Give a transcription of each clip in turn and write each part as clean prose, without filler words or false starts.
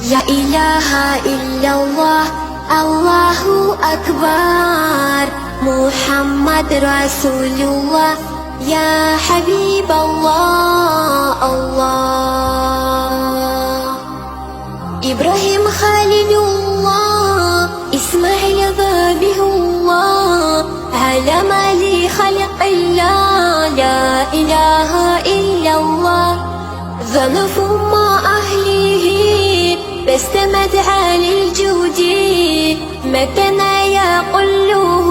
Ya ilaha illallah, Allahu Akbar, Muhammad Rasulullah, Ya Habiballah, Allah. Ibrahim Khalilullah, Ismail Dhabihullah, Alama li khalqillah, La ilaha illallah. ظلفوا مع أهله باستمد على الجود ما كان يقوله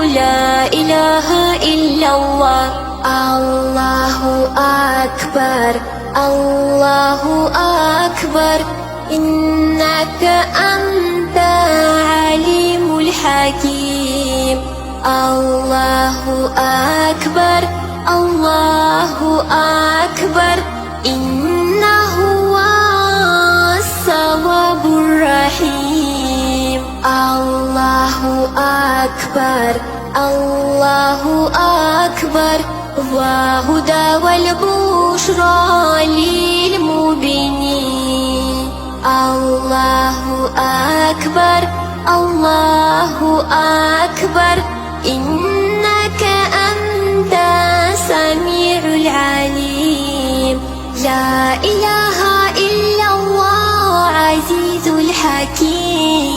لا إله إلا الله. الله أكبر الله أكبر إنك أنت عليم الحكيم. الله أكبر الله أكبر إنه هو الصواب الرحيم. الله أكبر الله أكبر وهدى والبشرى للمؤمنين. الله أكبر الله أكبر إنك أنت السميع العليم. لا إله إلا الله عزيز الحكيم.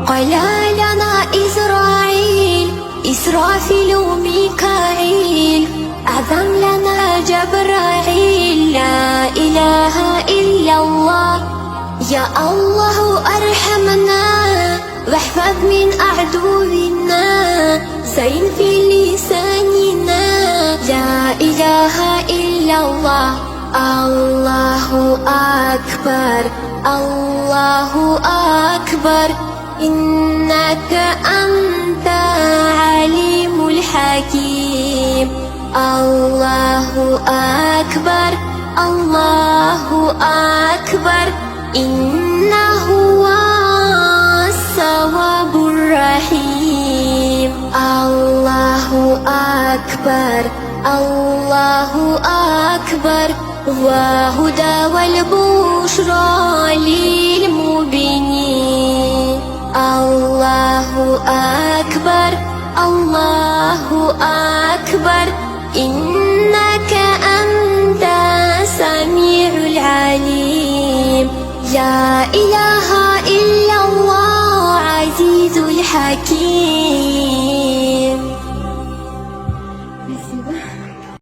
قال لنا إسرافيل ميكائيل أعظم لنا جبرائيل. لا إله إلا الله. يا الله أرحمنا واحفظ من أعدونا زين في لساننا. لا إله إلا الله. الله أكبر الله أكبر إنك أنت عليم الحكيم. الله أكبر الله أكبر إنه هو الصواب الرحيم. الله أكبر الله أكبر وهدى والبشرى للمؤمنين. الله أكبر الله أكبر إنك أنت السميع العليم. لا إله إلا الله عزيز الحكيم.